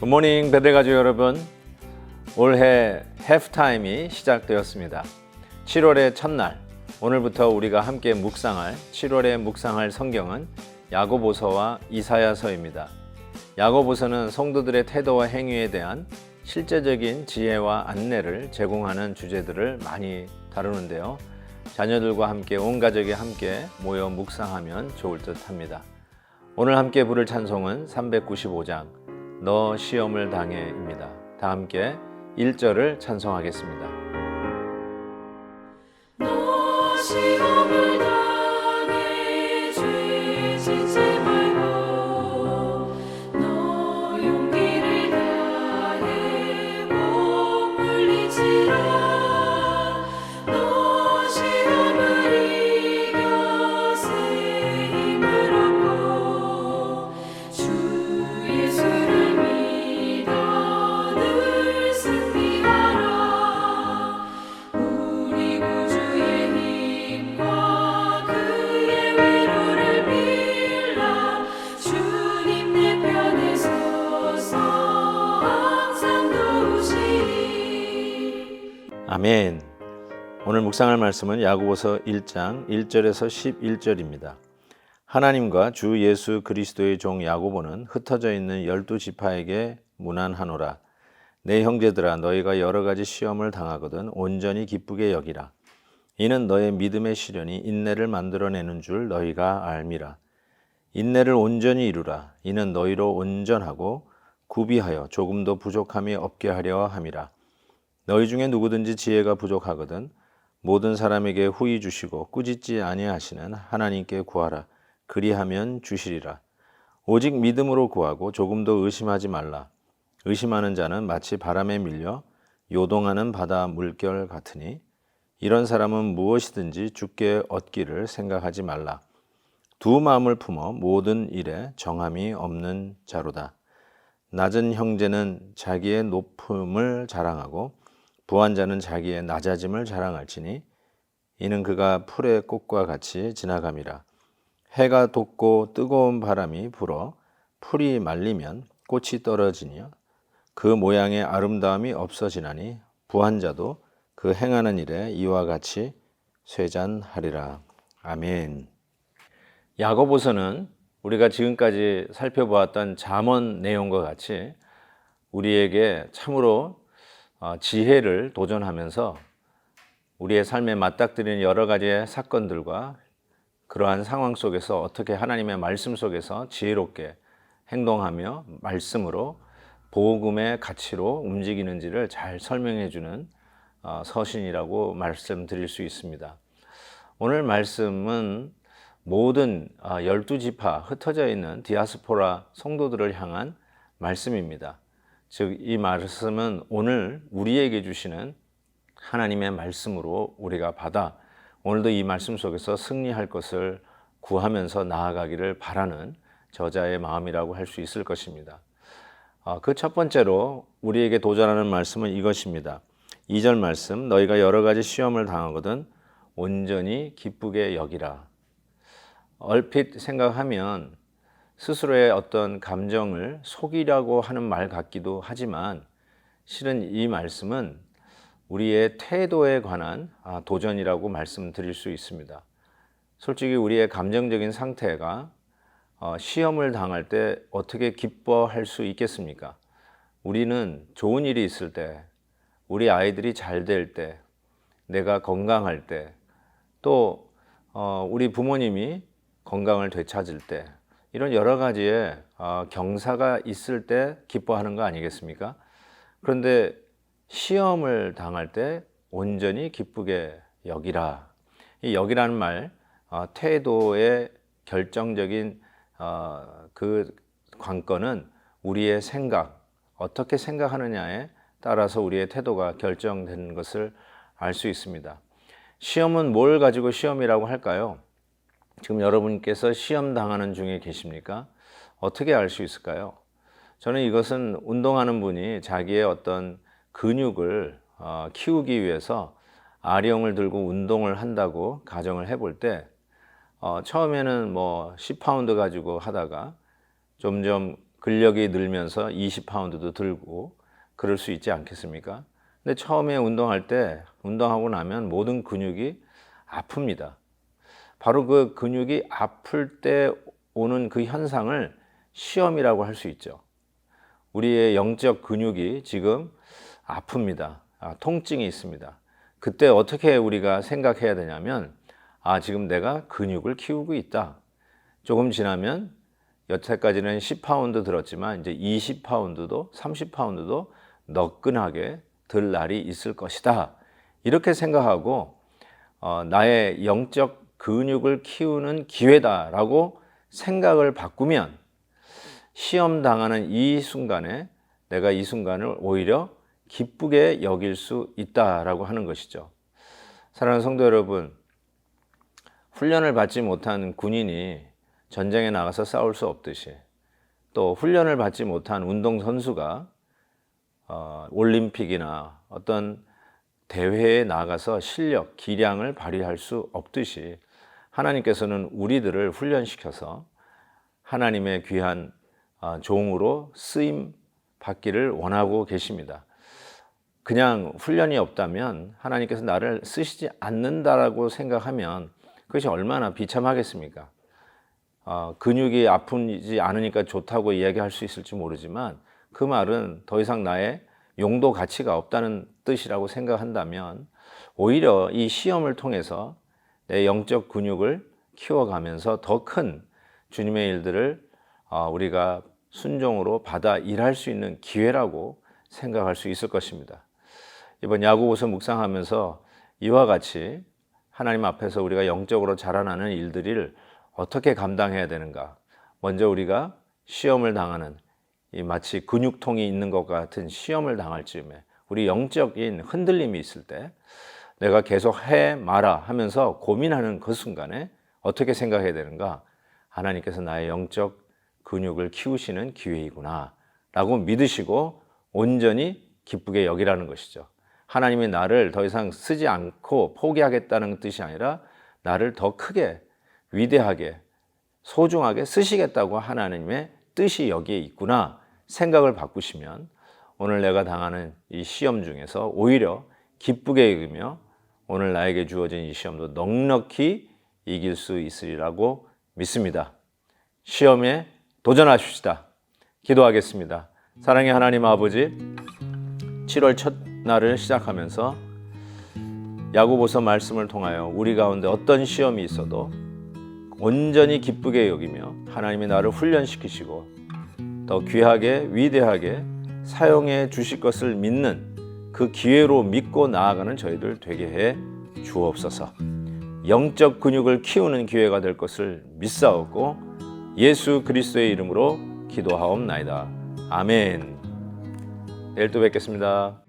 굿모닝 베드가족 여러분, 올해 해프타임이 시작되었습니다. 7월의 첫날, 오늘부터 우리가 함께 묵상할 7월에 묵상할 성경은 야고보서와 이사야서입니다. 야고보서는 성도들의 태도와 행위에 대한 실제적인 지혜와 안내를 제공하는 주제들을 많이 다루는데요. 자녀들과 함께 온 가족이 함께 모여 묵상하면 좋을 듯 합니다. 오늘 함께 부를 찬송은 395장 너 시험을 당해입니다. 다 함께 1절을 찬송하겠습니다. 너 시험을 당해 죄 짓지 말고 너 용기를 다해 못 물리치라. 너 시험을 이겨 새 힘을 얻고 주 예수를 믿어 늘 승리하라. 우리 구주의 힘과 그의 위로를 빌라. 주님 내 편에 서서 항상 도우시리. 아멘. 오늘 묵상할 말씀은 야고보서 1장 1절에서 11절입니다. 하나님과 주 예수 그리스도의 종 야고보는 흩어져 있는 12지파에게 문안하노라. 내 형제들아, 너희가 여러 가지 시험을 당하거든 온전히 기쁘게 여기라. 이는 너의 믿음의 시련이 인내를 만들어내는 줄 너희가 알미라. 인내를 온전히 이루라. 이는 너희로 온전하고 구비하여 조금도 부족함이 없게 하려 함이라. 너희 중에 누구든지 지혜가 부족하거든 모든 사람에게 후히 주시고 꾸짖지 아니하시는 하나님께 구하라. 그리하면 주시리라. 오직 믿음으로 구하고 조금도 의심하지 말라. 의심하는 자는 마치 바람에 밀려 요동하는 바다 물결 같으니 이런 사람은 무엇이든지 주께 얻기를 생각하지 말라. 두 마음을 품어 모든 일에 정함이 없는 자로다. 낮은 형제는 자기의 높음을 자랑하고 부한 자는 자기의 낮아짐을 자랑할지니 이는 그가 풀의 꽃과 같이 지나감이라. 해가 돋고 뜨거운 바람이 불어 풀이 말리면 꽃이 떨어지니 그 모양의 아름다움이 없어지나니 부한 자도 그 행하는 일에 이와 같이 쇠잔하리라. 아멘. 야고보서는 우리가 지금까지 살펴보았던 잠언 내용과 같이 우리에게 참으로 지혜를 도전하면서 우리의 삶에 맞닥뜨리는 여러 가지의 사건들과 그러한 상황 속에서 어떻게 하나님의 말씀 속에서 지혜롭게 행동하며 말씀으로 복음의 가치로 움직이는지를 잘 설명해 주는 서신이라고 말씀드릴 수 있습니다. 오늘 말씀은 모든 12지파 흩어져 있는 디아스포라 성도들을 향한 말씀입니다. 즉, 이 말씀은 오늘 우리에게 주시는 하나님의 말씀으로 우리가 받아 오늘도 이 말씀 속에서 승리할 것을 구하면서 나아가기를 바라는 저자의 마음이라고 할 수 있을 것입니다. 그 첫 번째로 우리에게 도전하는 말씀은 이것입니다. 2절 말씀, 너희가 여러 가지 시험을 당하거든 온전히 기쁘게 여기라. 얼핏 생각하면 스스로의 어떤 감정을 속이려고 하는 말 같기도 하지만 실은 이 말씀은 우리의 태도에 관한 도전이라고 말씀드릴 수 있습니다. 솔직히 우리의 감정적인 상태가 시험을 당할 때 어떻게 기뻐할 수 있겠습니까? 우리는 좋은 일이 있을 때, 우리 아이들이 잘 될 때, 내가 건강할 때, 또 우리 부모님이 건강을 되찾을 때, 이런 여러 가지의 경사가 있을 때 기뻐하는 거 아니겠습니까? 그런데 시험을 당할 때 온전히 기쁘게 여기라. 이 여기라는 말, 태도의 결정적인 그 관건은 우리의 생각, 어떻게 생각하느냐에 따라서 우리의 태도가 결정되는 것을 알 수 있습니다. 시험은 뭘 가지고 시험이라고 할까요? 지금 여러분께서 시험 당하는 중에 계십니까? 어떻게 알 수 있을까요? 저는 이것은 운동하는 분이 자기의 어떤 근육을 키우기 위해서 아령을 들고 운동을 한다고 가정을 해볼 때 처음에는 뭐 10파운드 가지고 하다가 점점 근력이 늘면서 20파운드도 들고 그럴 수 있지 않겠습니까? 근데 처음에 운동할 때, 운동하고 나면 모든 근육이 아픕니다. 바로 그 근육이 아플 때 오는 그 현상을 시험이라고 할 수 있죠. 우리의 영적 근육이 지금 아픕니다. 통증이 있습니다. 그때 어떻게 우리가 생각해야 되냐면, 지금 내가 근육을 키우고 있다. 조금 지나면 여태까지는 10파운드 들었지만 이제 20파운드도 30파운드도 너끈하게 들 날이 있을 것이다. 이렇게 생각하고 나의 영적 근육을 키우는 기회다라고 생각을 바꾸면 시험 당하는 이 순간에 내가 이 순간을 오히려 기쁘게 여길 수 있다라고 하는 것이죠. 사랑하는 성도 여러분, 훈련을 받지 못한 군인이 전쟁에 나가서 싸울 수 없듯이, 또 훈련을 받지 못한 운동선수가 올림픽이나 어떤 대회에 나가서 실력, 기량을 발휘할 수 없듯이 하나님께서는 우리들을 훈련시켜서 하나님의 귀한 종으로 쓰임 받기를 원하고 계십니다. 그냥 훈련이 없다면 하나님께서 나를 쓰시지 않는다라고 생각하면 그것이 얼마나 비참하겠습니까? 근육이 아프지 않으니까 좋다고 이야기할 수 있을지 모르지만 그 말은 더 이상 나의 용도 가치가 없다는 뜻이라고 생각한다면 오히려 이 시험을 통해서 내 영적 근육을 키워가면서 더 큰 주님의 일들을 우리가 순종으로 받아 일할 수 있는 기회라고 생각할 수 있을 것입니다. 이번 야고보서 묵상하면서 이와 같이 하나님 앞에서 우리가 영적으로 자라나는 일들을 어떻게 감당해야 되는가? 먼저 우리가 시험을 당하는 이 마치 근육통이 있는 것 같은 시험을 당할 즈음에 우리 영적인 흔들림이 있을 때 내가 계속 해 마라 하면서 고민하는 그 순간에 어떻게 생각해야 되는가? 하나님께서 나의 영적 근육을 키우시는 기회이구나 라고 믿으시고 온전히 기쁘게 여기라는 것이죠. 하나님이 나를 더 이상 쓰지 않고 포기하겠다는 뜻이 아니라 나를 더 크게, 위대하게, 소중하게 쓰시겠다고 하나님의 뜻이 여기에 있구나 생각을 바꾸시면 오늘 내가 당하는 이 시험 중에서 오히려 기쁘게 이기며 오늘 나에게 주어진 이 시험도 넉넉히 이길 수 있으리라고 믿습니다. 시험에 도전하십시다. 기도하겠습니다. 사랑의 하나님 아버지, 7월 첫날을 시작하면서 야고보서 말씀을 통하여 우리 가운데 어떤 시험이 있어도 온전히 기쁘게 여기며 하나님이 나를 훈련시키시고 더 귀하게 위대하게 사용해 주실 것을 믿는 그 기회로 믿고 나아가는 저희들 되게 해 주옵소서. 영적 근육을 키우는 기회가 될 것을 믿사옵고 예수 그리스도의 이름으로 기도하옵나이다. 아멘. 내일 또 뵙겠습니다.